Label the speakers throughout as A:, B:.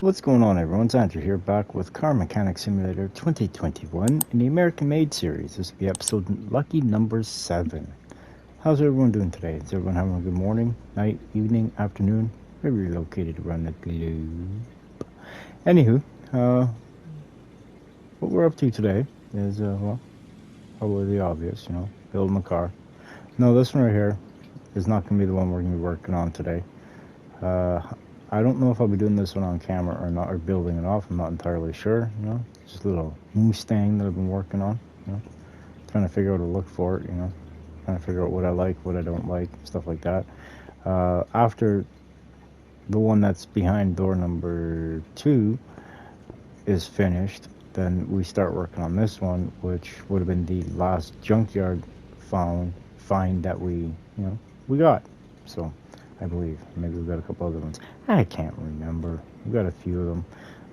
A: What's going on, everyone? It's Andrew here, back with Car Mechanic Simulator 2021 in the American Made series. This will be episode lucky number 7. How's everyone doing today? Is everyone having a good morning, night, evening, afternoon, wherever you're located around the globe? Anywho, what we're up to today is, well, probably the obvious, building a car. No, this one right here is not going to be the one we're going to be working on today. I don't know if I'll be doing this one on camera or not, or building it off. I'm not entirely sure, Just a little Mustang that I've been working on, Trying to figure out a look for it, Trying to figure out what I like, what I don't like, stuff like that. After the one that's behind door number 2 is finished, then we start working on this one, which would have been the last junkyard find that we got. So I believe maybe we've got a couple other ones. I can't remember. We've got a few of them.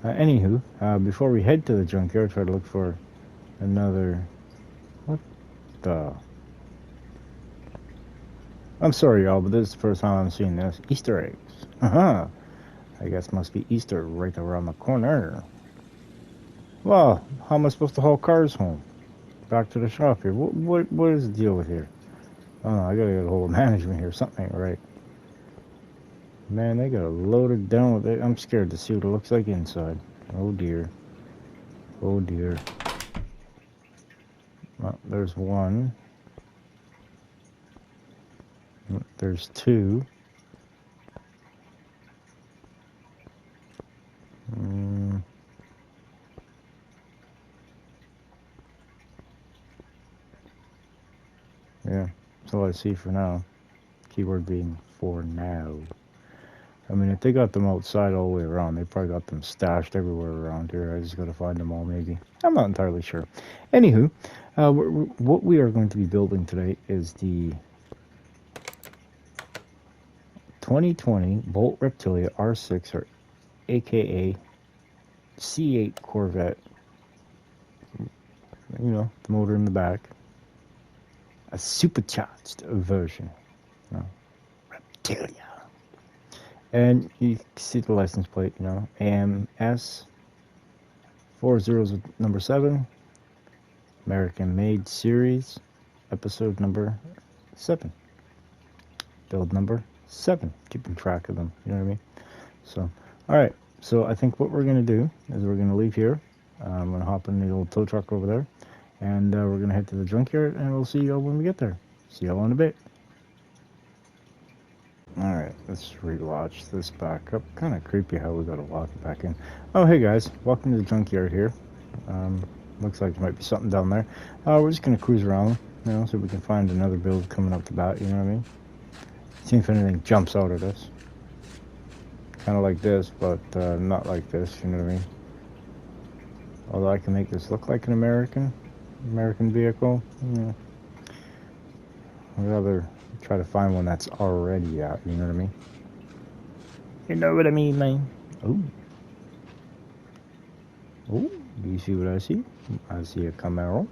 A: Anywho, before we head to the junkyard, try to look for another. What the? I'm sorry, y'all, but this is the first time I'm seeing this. Easter eggs. I guess must be Easter right around the corner. Well, how am I supposed to haul cars home? Back to the shop here. What is the deal with here? Oh, I gotta get a hold of management here. Something ain't right. Man, they got it loaded down with it. I'm scared to see what it looks like inside. Oh dear. Oh dear. Well, there's one. There's 2. Yeah, that's all I see for now. Keyword being for now. I mean, if they got them outside all the way around, they probably got them stashed everywhere around here. I just gotta find them all, maybe. I'm not entirely sure. Anywho, what we are going to be building today is the 2020 Bolt Reptilia R6, or aka C8 Corvette. The motor in the back. A supercharged version. Reptilia. And you can see the license plate, AMS 40 American Made Series, episode number 7. Build number 7. Keeping track of them, you know what I mean? So, alright. So I think what we're going to do is we're going to leave here. I'm going to hop in the old tow truck over there. And we're going to head to the junkyard, and we'll see y'all when we get there. See y'all in a bit. Alright, let's relaunch this back up. Kind of creepy how we got to lock it back in. Oh, hey guys. Welcome to the junkyard here. Looks like there might be something down there. We're just going to cruise around, so we can find another build coming up the bat, you know what I mean? See if anything jumps out at us. Kind of like this, but not like this, you know what I mean? Although I can make this look like an American vehicle. Yeah. I'd rather try to find one that's already out, you know what I mean? You know what I mean, man? Oh, do you see what I see? I see a Camaro.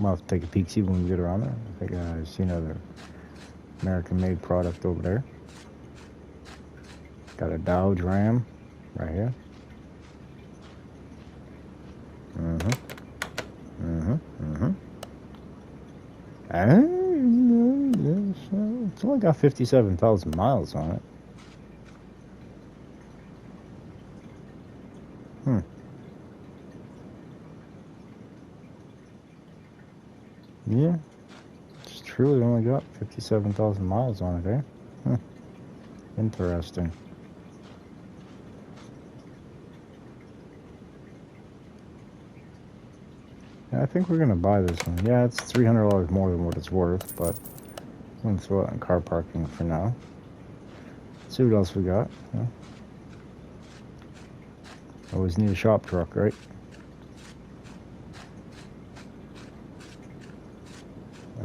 A: I'll have to take a peek, see when we get around there. I think I see another American-made product over there. Got a Dodge Ram right here. It's only got 57,000 miles on it. Yeah, it's truly only got 57,000 miles on it, eh? Interesting. Yeah, I think we're gonna buy this one. Yeah, it's $300 more than what it's worth, but I'm gonna throw it on car parking for now. Let's see what else we got. Yeah. Always need a shop truck, right?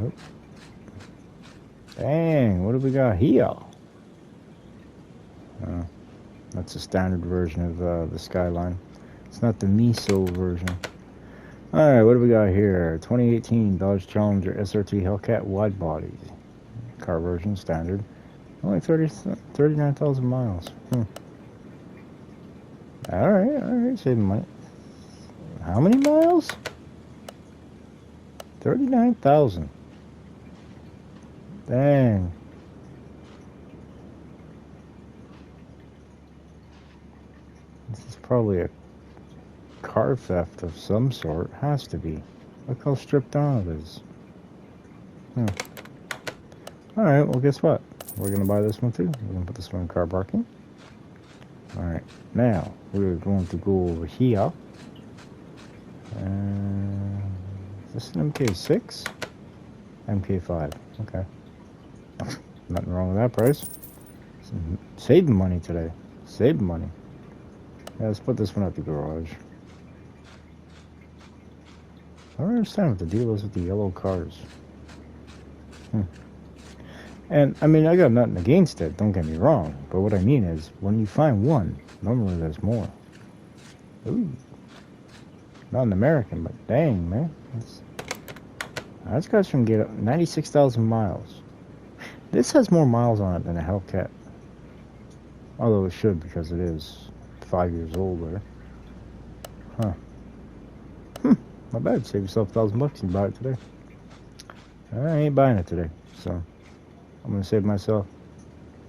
A: Oh. Dang, what do we got here? That's a standard version of the Skyline. It's not the Miso version. Alright, what do we got here? 2018 Dodge Challenger SRT Hellcat wide body. Car version, standard. Only 39,000 miles. Alright, saving money. How many miles? 39,000. Dang. This is probably a car theft of some sort. Has to be. Look how stripped down it is. Alright, well guess what? We're gonna buy this one too. We're gonna put this one in car parking. Alright, now we're going to go over here. Is this an MK6? MK5. Okay. Nothing wrong with that price. Saving money today. Saving money. Yeah, let's put this one at the garage. I don't understand what the deal is with the yellow cars. And, I mean, I got nothing against it, don't get me wrong. But what I mean is, when you find one, normally there's more. Ooh. Not an American, but dang, man. That's got some get up 96,000 miles. This has more miles on it than a Hellcat. Although it should, because it is 5 years older. Not bad. Save yourself $1,000 and buy it today. I ain't buying it today, so I'm gonna save myself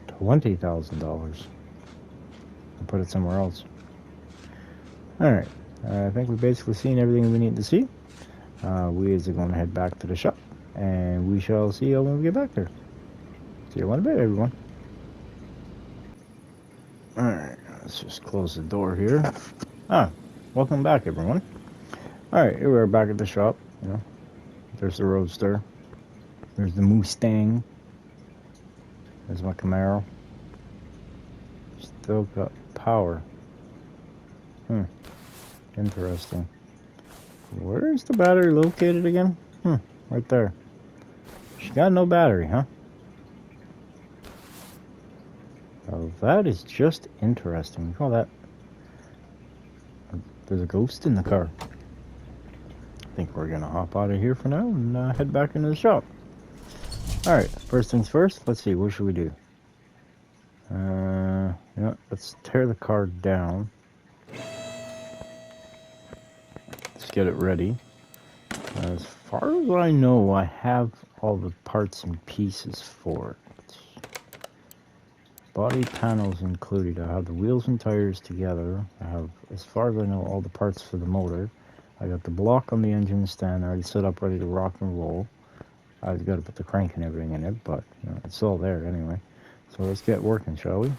A: $20,000 and put it somewhere else. Alright, I think we've basically seen everything we need to see. We are going to head back to the shop, and we shall see you when we get back there. See you in a bit, everyone. Alright, let's just close the door here. Welcome back, everyone. Alright, here we're back at the shop. You know, there's the Roadster. There's the Mustang. There's my Camaro. Still got power. Interesting. Where is the battery located again? Right there. She got no battery, huh? Oh, that is just interesting. You call that... There's a ghost in the car. I think we're gonna hop out of here for now and head back into the shop. Alright, first things first, let's see, what should we do? You know, let's tear the car down. Let's get it ready. As far as I know, I have all the parts and pieces for it. Body panels included. I have the wheels and tires together. I have, as far as I know, all the parts for the motor. I got the block on the engine stand already set up, ready to rock and roll. I've got to put the crank and everything in it, but you know, it's all there anyway. So let's get working, shall we?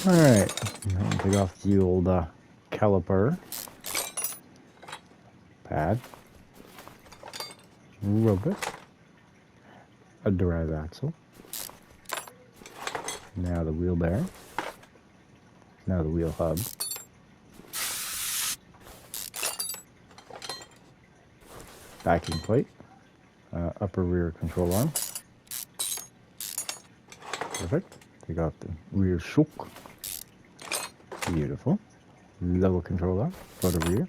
A: Alright, take off the old caliper. Pad. Rubber. A drive axle. Now the wheel bearing. Now the wheel hub. Backing plate. Upper rear control arm. Perfect. Take off the rear shock. Beautiful. Level control arm for the rear.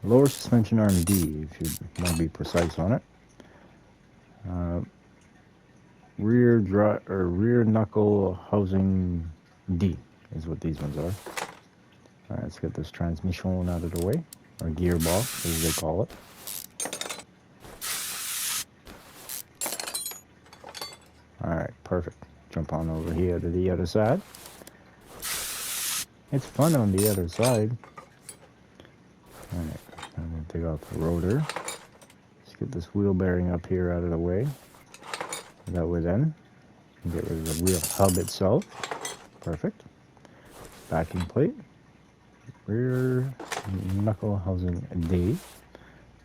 A: Lower suspension arm D, if you want to be precise on it. Rear knuckle housing D is what these ones are. Alright, let's get this transmission out of the way, or gearbox as they call it. Alright, perfect. Jump on over here to the other side. It's fun on the other side. Alright, I'm going to take off the rotor. Let's get this wheel bearing up here out of the way. That way then, get rid of the wheel hub itself. Perfect. Backing plate. Rear knuckle housing D.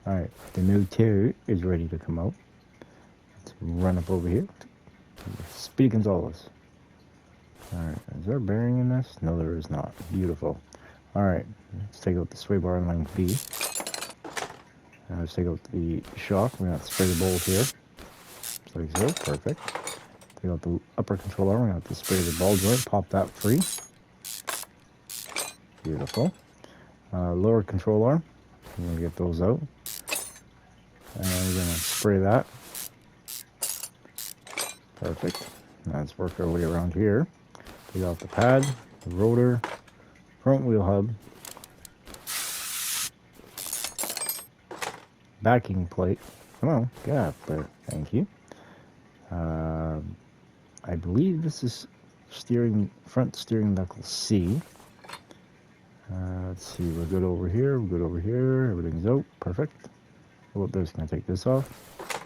A: Alright, the new motor is ready to come out. Let's run up over here. Speedy Gonzalez. Alright, is there a bearing in this? No, there is not. Beautiful. Alright, let's take out the sway bar in length B. Let's take out the shock. We're going to spray the bolt here. Like so, perfect. Take out the upper control arm. We're going to have to spray the ball joint, pop that free. Beautiful. Lower control arm. We're going to get those out. And we're going to spray that. Perfect. Let's work our way around here. Take off the pad, the rotor, front wheel hub, backing plate. Come on, get up there. Thank you. I believe this is front steering knuckle C. Let's see, we're good over here, we're good over here, everything's out, perfect. Oh, there's gonna take this off.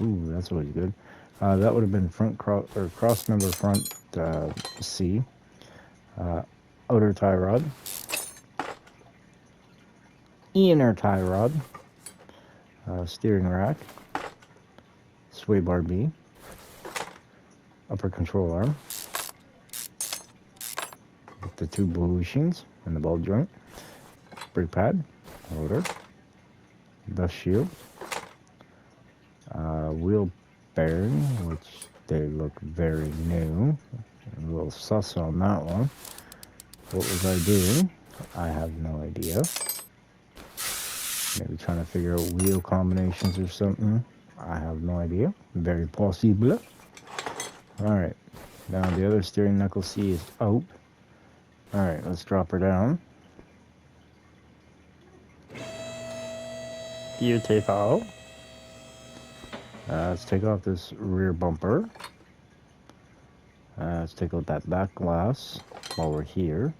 A: Ooh, that's always good. That would have been cross member front C. Outer tie rod. Inner tie rod. Steering rack. Sway bar B. Upper control arm. With the two bushings and the ball joint. Brake pad. Rotor. Dust shield. Wheel bearing, which they look very new. A little sus on that one. What was I doing? I have no idea. Maybe trying to figure out wheel combinations or something. I have no idea. Very possible. Alright. Now the other steering knuckle C is out. Alright, let's drop her down. Beautiful. Let's take off this rear bumper. Let's take out that back glass while we're here.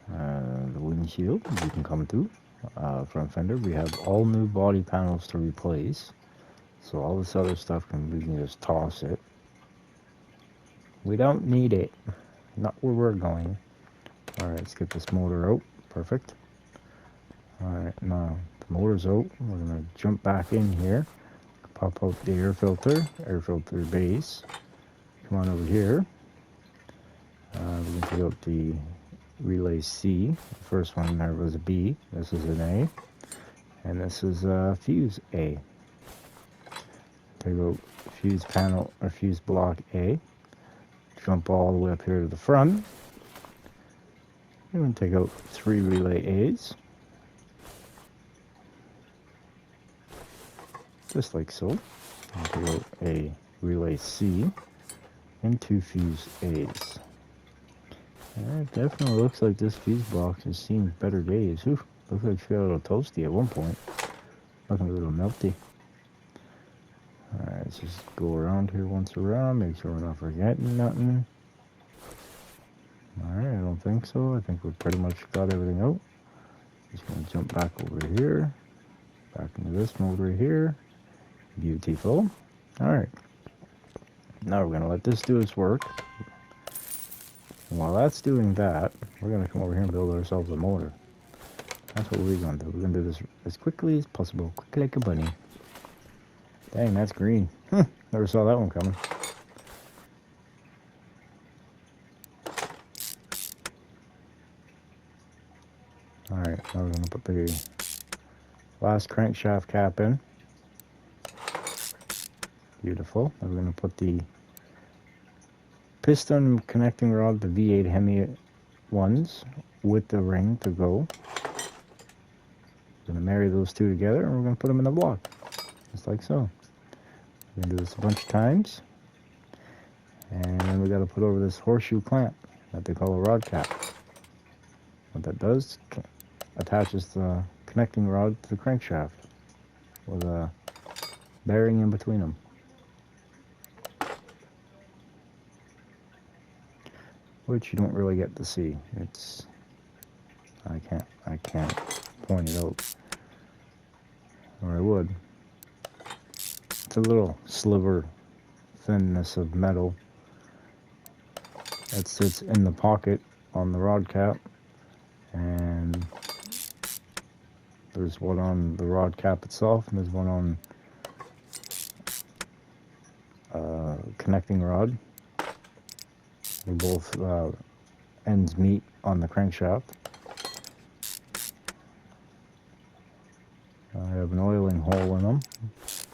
A: The windshield, you can come to. Front fender, we have all new body panels to replace. So all this other stuff, we can just toss it. We don't need it. Not where we're going. Alright, let's get this motor out. Perfect. Alright, now the motor's out. We're going to jump back in here. Pop out the air filter base. Come on over here. We're going to take out the relay C. The first one there was a B. This is an A. And this is a fuse A. Take out fuse panel or fuse block A. Jump all the way up here to the front. We're going to take out 3 relay A's. Just like so. And take out a relay C and 2 fuse A's. It definitely looks like this fuse box has seen better days. Ooh, looks like she got a little toasty at one point. Looking a little melty. Alright, let's just go around here once around, make sure we're not forgetting nothing. Alright, I don't think so. I think we've pretty much got everything out. Just gonna jump back over here. Back into this mode right here. Beautiful. Alright. Now we're gonna let this do its work. And while that's doing that, we're going to come over here and build ourselves a motor. That's what we're going to do. We're going to do this as quickly as possible. Quick like a bunny. Dang, that's green. Never saw that one coming. Alright, now we're going to put the last crankshaft cap in. Beautiful. Now we're going to put the piston connecting rod, the V8 Hemi ones, with the ring to go. We're going to marry those two together and we're going to put them in the block. Just like so. We're going to do this a bunch of times. And then we got to put over this horseshoe clamp that they call a rod cap. What that does, attaches the connecting rod to the crankshaft with a bearing in between them. Which you don't really get to see. It's I can't point it out, or I would. It's a little sliver thinness of metal that sits in the pocket on the rod cap, and there's one on the rod cap itself, and there's one on connecting rod. They both ends meet on the crankshaft. I have an oiling hole in them,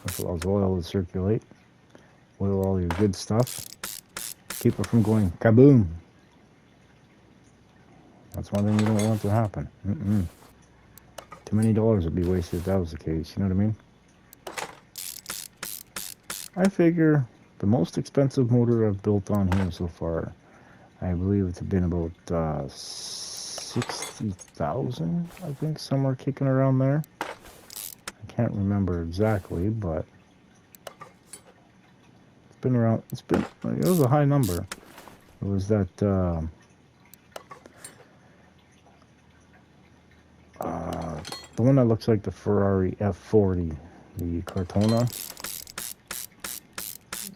A: which allows oil to circulate. Oil all your good stuff. Keep it from going kaboom. That's one thing you don't want to happen. Too many dollars would be wasted if that was the case, you know what I mean? I figure the most expensive motor I've built on here so far, I believe it's been about 60,000, I think, somewhere kicking around there. I can't remember exactly, but it's been around, it was a high number. It was that, the one that looks like the Ferrari F40, the Cortona.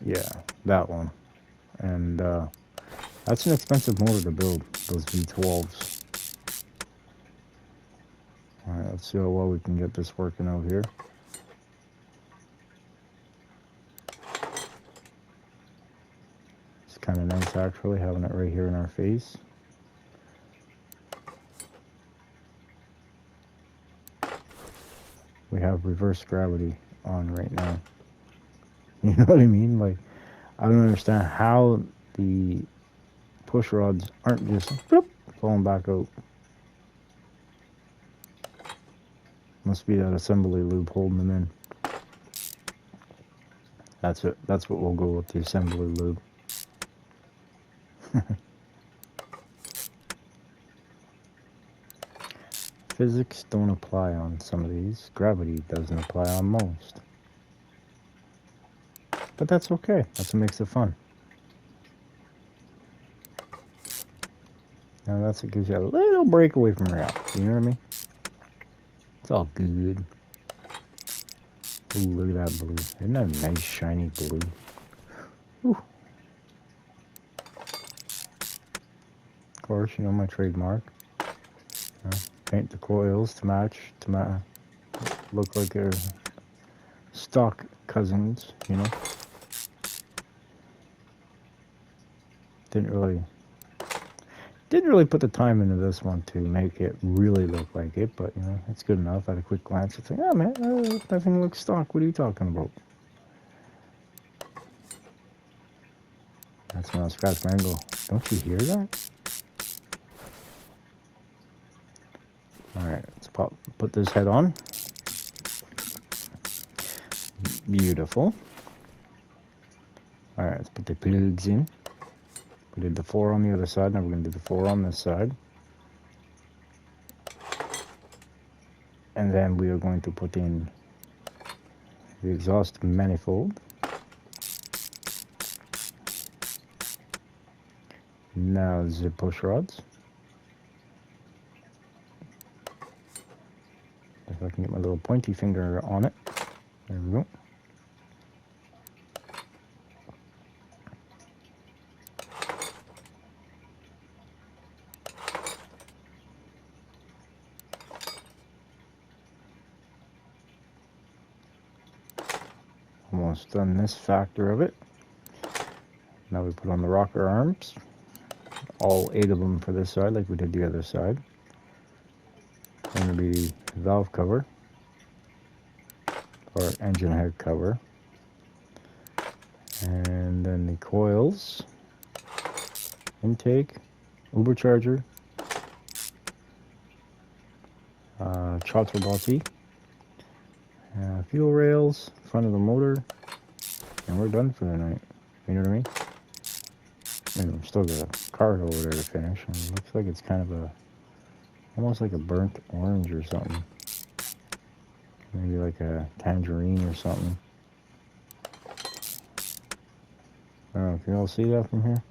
A: Yeah, that one. And that's an expensive motor to build, those V12s. Alright, let's see how well we can get this working out here. It's kind of nice actually, having it right here in our face. We have reverse gravity on right now. You know what I mean? Like, I don't understand how the push rods aren't just whoop, falling back out. Must be that assembly lube holding them in. That's it. That's what we'll go with, the assembly lube. Physics don't apply on some of these. Gravity doesn't apply on most. But that's okay. That's what makes it fun. Now that's what gives you a little break away from reality. You know what I mean? It's all good. Ooh, look at that blue. Isn't that a nice shiny blue? Ooh. Of course, you know my trademark. Paint the coils to match, look like they're stock cousins, you know. Didn't really put the time into this one to make it really look like it, but you know, it's good enough. At a quick glance, it's like, oh man, that thing looks stock. What are you talking about? That's when I scratch my angle. Don't you hear that? Alright, let's put this head on. Beautiful. Alright, let's put the plugs in. We did the 4 on the other side, now we're going to do the 4 on this side. And then we are going to put in the exhaust manifold. Now the push rods. If I can get my little pointy finger on it. There we go. Almost done this factor of it. Now we put on the rocker arms. All 8 of them for this side like we did the other side. Then there'll be the valve cover. Or engine head cover. And then the coils. Intake. Ubercharger. Throttle body. Fuel rails. Front of the motor. And we're done for the night. You know what I mean? And we've still got a card over there to finish. And it looks like it's kind of almost like a burnt orange or something. Maybe like a tangerine or something. I don't know if you all see that from here.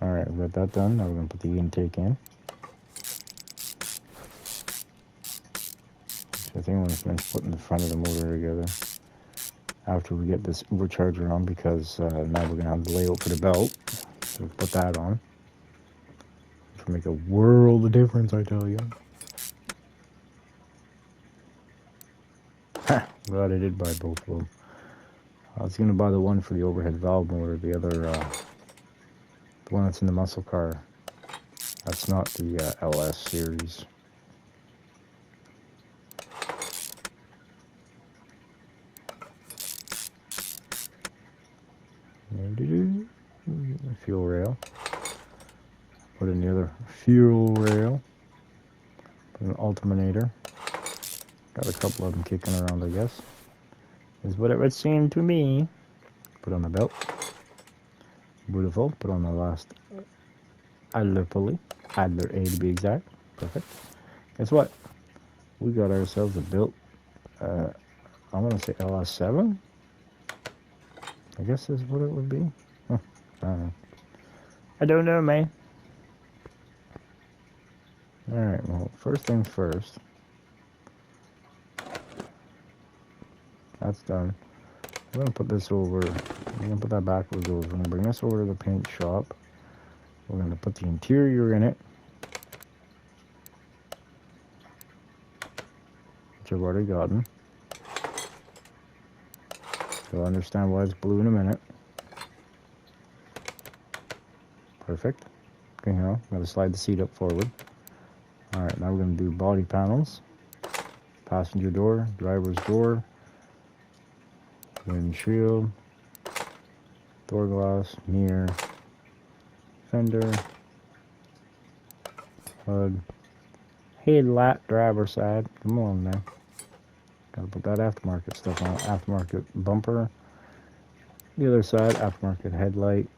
A: Alright, we got that done. Now we're going to put the intake in. So I think I'm going to finish putting the front of the motor together after we get this Ubercharger on, because now we're going to have the layout for the belt. So we'll put that on. Which will make a world of difference, I tell you. Ha! Glad I did buy both of them. I was going to buy the one for the overhead valve motor, the other, the one that's in the muscle car. That's not the LS series. Fuel rail. Put in the other fuel rail. Put an alternator. Got a couple of them kicking around, I guess. Is what it would seem to me. Put on the belt. Beautiful. Put on the last idler pulley. Idler A to be exact. Perfect. Guess what? We got ourselves a built, I want to say LS7. I guess is what it would be. Huh, I don't know. I don't know, man. Alright, well, first things first. That's done. We're going to put this over. We're going to put that backwards over. We're going to bring this over to the paint shop. We're going to put the interior in it, which I've already gotten. You'll understand why it's blue in a minute. Perfect. Okay, now I'm going to slide the seat up forward. Alright, now we're going to do body panels. Passenger door, driver's door, windshield, door glass, mirror, fender, HUD, headlight, driver side. Come on now. Gotta put that aftermarket stuff on. Aftermarket bumper. The other side, aftermarket headlight,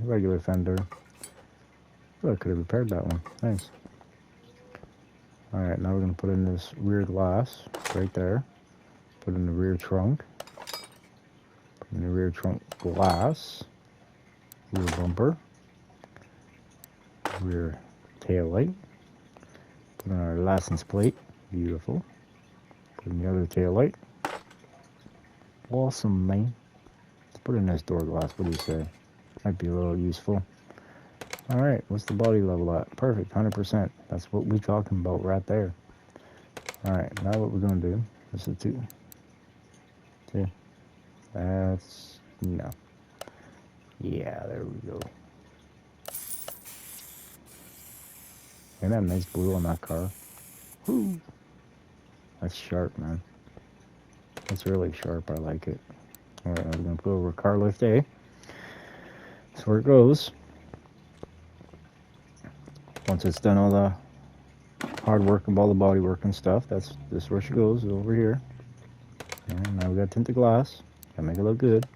A: regular fender. Oh, I could have repaired that one. Nice. Alright, now we're going to put in this rear glass right there. Put in the rear trunk. Put in the rear trunk glass. Rear bumper. Rear tail light. Put in our license plate. Beautiful. Put in the other tail light. Awesome, man. Let's put in this door glass. What do you say? Might be a little useful. Alright, what's the body level at? Perfect, 100%. That's what we're talking about right there. Alright, now what we're going to do, this is two. See? That's, no. Yeah, there we go. Ain't that nice blue on that car? Woo! That's sharp, man. That's really sharp, I like it. Alright, I'm going to put over car lift A. That's where it goes. Once it's done all the hard work and all the body work and stuff, this is where she goes, over here. And now we got tinted glass. Gotta make it look good.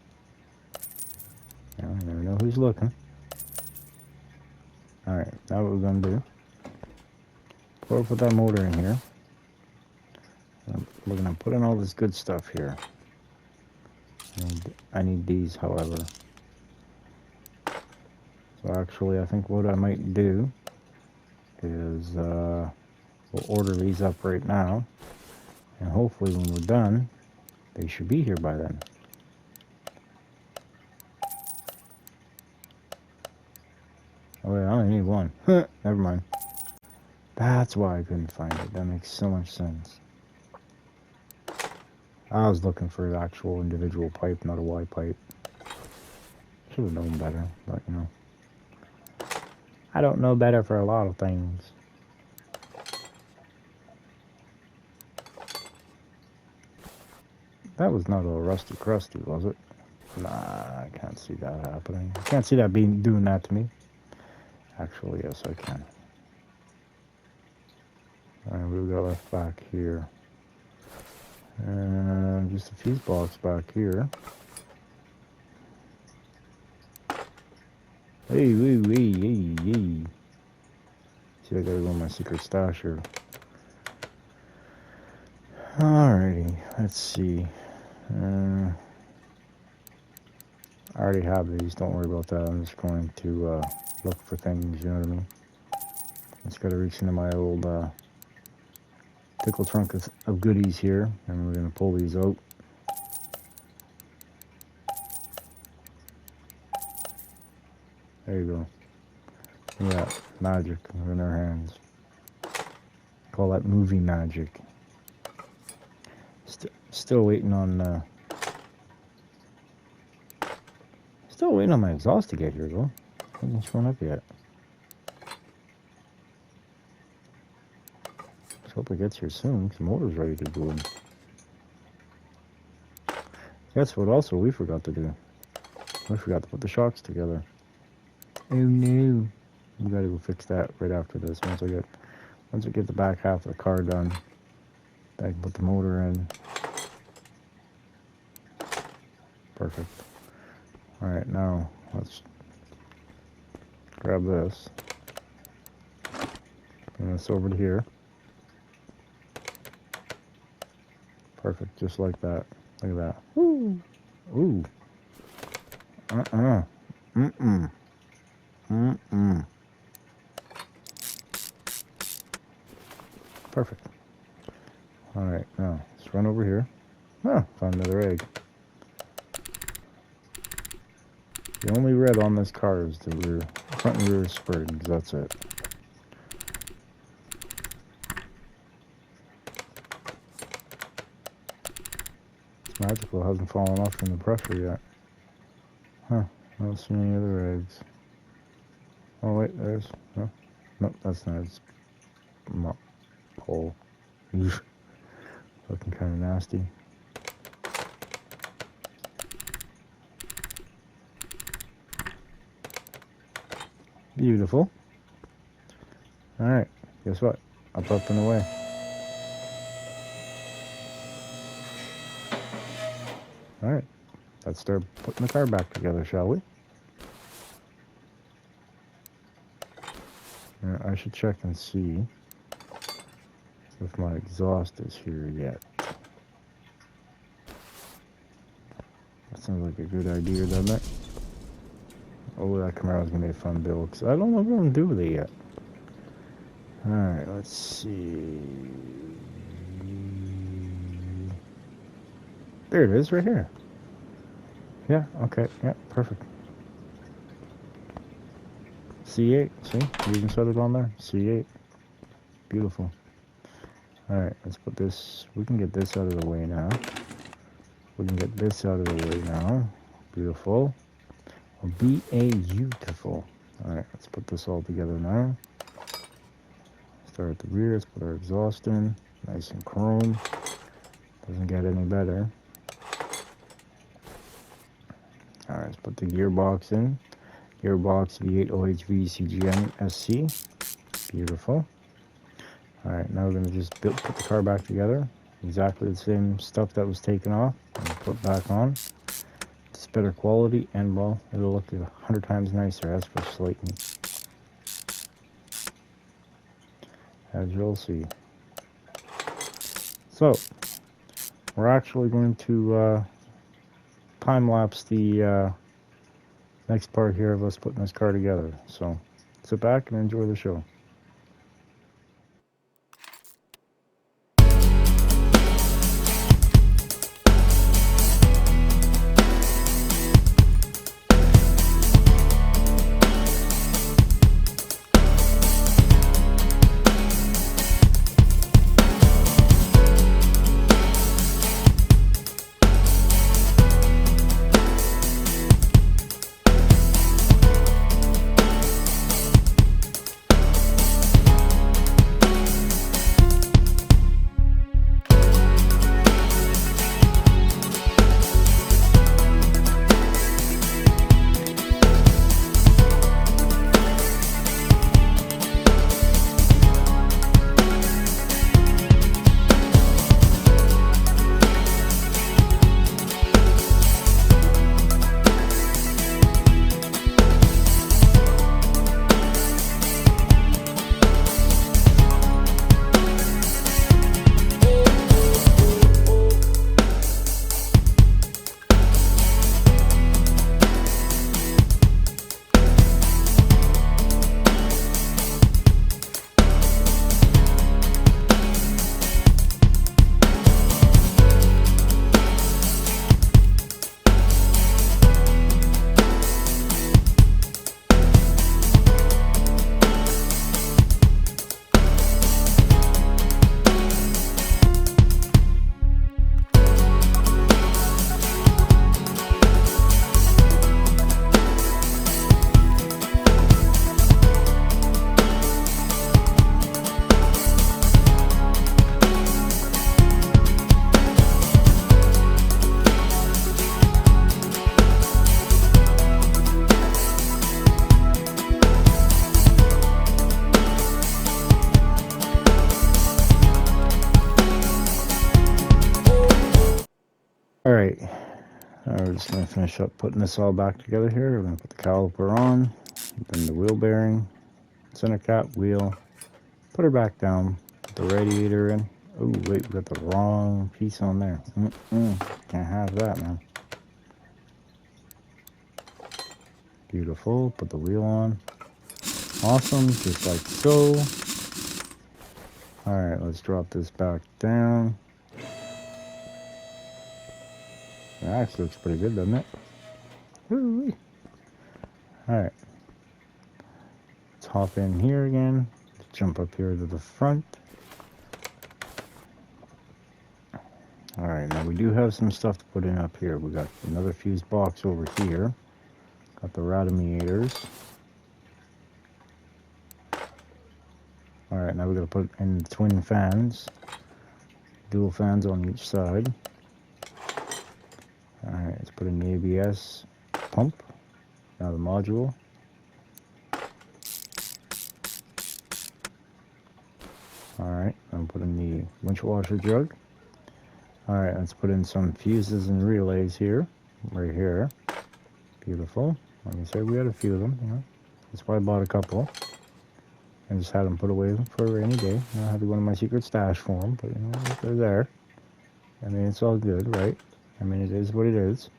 A: You never know who's looking. Alright, now what we're gonna do, before we put that motor in here, we're gonna put in all this good stuff here. And I need these, however. So actually, I think what I might do is we'll order these up right now, and hopefully when we're done, they should be here by then. Oh yeah, I only need one. Never mind. That's why I couldn't find it. That makes so much sense. I was looking for the actual individual pipe, not a Y pipe. Should have known better, but you know. I don't know better for a lot of things. That was not a rusty crusty, was it? Nah, I can't see that happening. I can't see that doing that to me. Actually, yes, I can. Alright, what we got left back here? Just a fuse box back here. Hey. See, I gotta go in my secret stash here. Alrighty, let's see. I already have these, don't worry about that. I'm just going to look for things, you know what I mean? Just gotta reach into my old pickle trunk of goodies here, and we're gonna pull these out. There you go. Yeah, magic in our hands. Call that movie magic. Still waiting on my exhaust to get here though. Hasn't shown up yet. Let's hope it gets here soon, because the motor's ready to go in. That's what also we forgot to do. We forgot to put the shocks together. Oh no. We gotta go fix that right after this. Once I get the back half of the car done, I can put the motor in. Perfect. Alright, now let's grab this. Bring this over to here. Perfect, just like that. Look at that. Woo! Ooh. Perfect. Alright, now let's run over here. Ah, found another egg. The only red on this car is the rear, front and rear springs. That's it. It's magical. It hasn't fallen off from the pressure yet. Huh. I don't see any other eggs. Oh wait, there's... No, nope, that's not its pole. Looking kind of nasty. Beautiful. Alright, guess what? Up and away. Alright, let's start putting the car back together, shall we? I should check and see if my exhaust is here yet. That sounds like a good idea, doesn't it? Oh, that Camaro's gonna be a fun build, because I don't know what I'm gonna do with it yet. Alright, let's see. There it is, right here. Yeah, okay, yeah, perfect. C8, see? You even set it on there? C8. Beautiful. Alright, let's put this, we can get this out of the way now. We can get this out of the way now. Beautiful. Beautiful. Alright, let's put this all together now. Start at the rear, let's put our exhaust in. Nice and chrome. Doesn't get any better. Alright, let's put the gearbox in. Gearbox V8 OHV CGM SC. Beautiful. Alright, now we're going to just put the car back together. Exactly the same stuff that was taken off and put back on. It's better quality and, well, it'll look 100 times nicer, as for Slayton. As you'll see. So, we're actually going to time-lapse the next part here of us putting this car together. So, sit back and enjoy the show. Alright, we're just going to finish up putting this all back together here. We're going to put the caliper on, then the wheel bearing, center cap, wheel, put her back down, put the radiator in. Oh wait, we got the wrong piece on there. Can't have that, man. Beautiful, put the wheel on. Awesome, just like so. Alright, let's drop this back down. It actually looks pretty good, doesn't it? Woo-wee. Alright. Let's hop in here again. Let's jump up here to the front. Alright, now we do have some stuff to put in up here. We got another fuse box over here. Got the radiometers. Alright, now we're going to put in the twin fans. Dual fans on each side. Alright, let's put in the ABS pump. Now the module. Alright, I'm putting the winch washer jug. Alright, let's put in some fuses and relays here. Right here. Beautiful. Like I said, we had a few of them, you know. That's why I bought a couple. I just had them put away for a rainy day. I had to go into my secret stash for them, but you know, they're there. I mean, it's all good, right? I mean, it is what it is.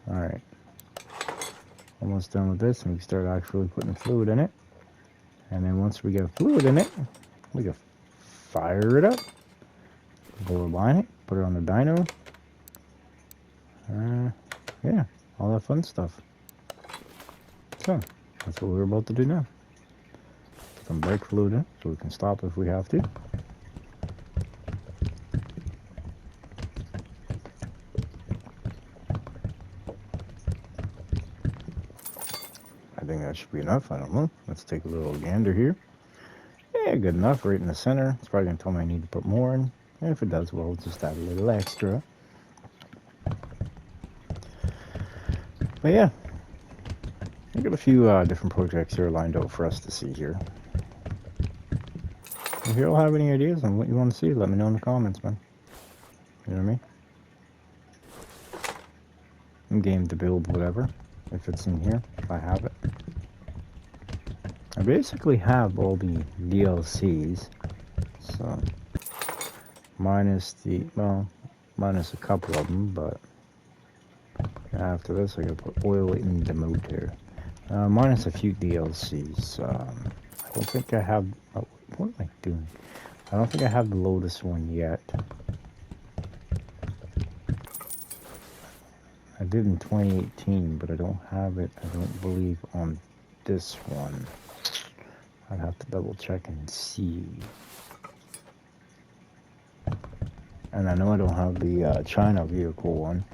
A: Alright. Almost done with this, and we can start actually putting fluid in it. And then once we get fluid in it, we can fire it up. Bore line it, put it on the dyno. Yeah, all that fun stuff. So, that's what we're about to do now. Put some brake fluid in, so we can stop if we have to. I think that should be enough. I don't know. Let's take a little gander here. Yeah, good enough. Right in the center. It's probably going to tell me I need to put more in. And if it does, well, we'll just add a little extra. But yeah, I got a few different projects here lined up for us to see here. If you all have any ideas on what you want to see, let me know in the comments, man. You know what I mean? I'm game to build whatever, if it's in here, if I have it. I basically have all the DLCs, so minus a couple of them, but after this I gotta put oil in the motor. Minus a few DLCs. I don't think I have, what am I doing? I don't think I have the Lotus one yet. I did in 2018, but I don't have it, I don't believe, on this one. I'd have to double check and see. And I know I don't have the China vehicle one.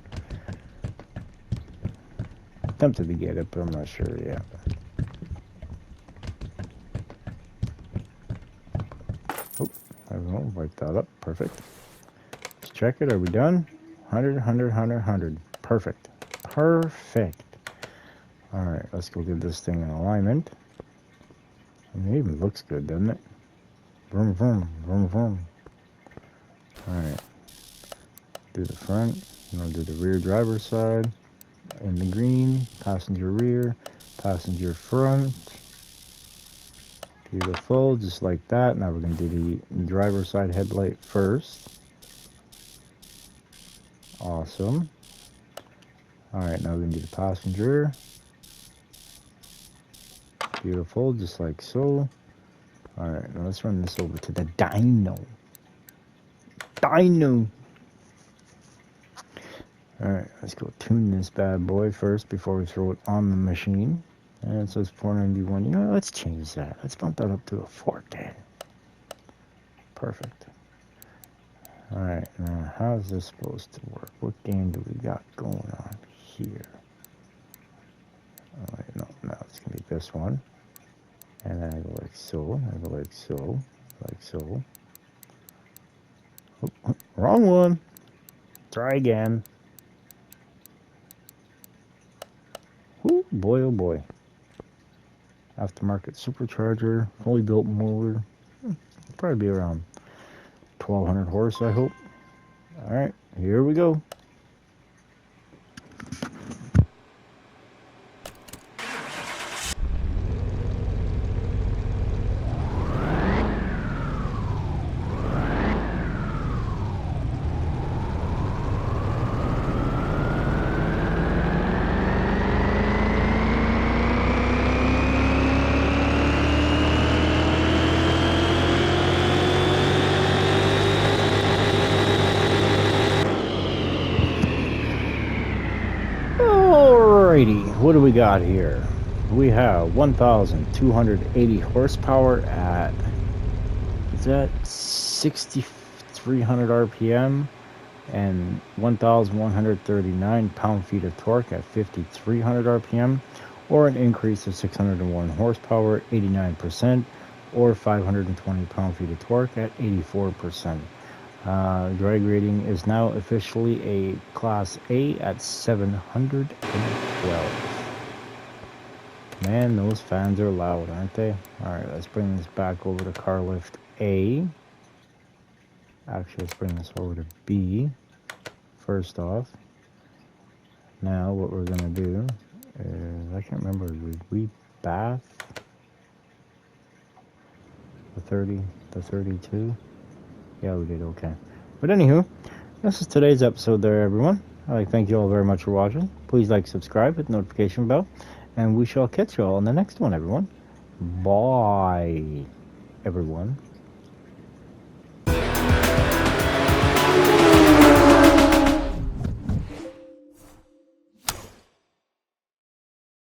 A: Tempted to get it, but I'm not sure yet. Oh, I don't know, wipe that up, perfect. Let's check it, are we done? 100, 100, 100, 100. Perfect. Perfect. Alright, let's go get this thing in alignment. I mean, it even looks good, doesn't it? Vroom, vroom, vroom, vroom. Alright. Do the front. I'm going to do the rear driver's side. In the green. Passenger rear. Passenger front. Beautiful. Just like that. Now we're going to do the driver's side headlight first. Awesome. Alright, now we're going to do the passenger. Beautiful, just like so. Alright, now let's run this over to the dyno. Dyno! Alright, let's go tune this bad boy first before we throw it on the machine. And it says 491. You know what, let's change that. Let's bump that up to a 410. Perfect. Alright, now how's this supposed to work? What game do we got going on here? Oh, wait, no, it's going to be this one. And then I go like so, I go like so, like so. Oh, wrong one. Try again. Ooh, boy, oh boy. Aftermarket supercharger, fully built motor. Probably be around 1200 horse, I hope. Alright, here we go. what do we got here? We have 1,280 horsepower at, is that 6,300 RPM, and 1,139 pound-feet of torque at 5,300 RPM, or an increase of 601 horsepower, 89%, or 520 pound-feet of torque at 84%. Drag rating is now officially a Class A at 712. Man, those fans are loud, aren't they? Alright, let's bring this back over to car lift A. Actually, let's bring this over to B first off. Now, what we're going to do is, I can't remember, did we bath the 30, the 32? Yeah, we did, okay. But anywho, this is today's episode there, everyone. I'd like to thank you all very much for watching. Please like, subscribe, hit the notification bell, and we shall catch you all in the next one, everyone. Bye, everyone.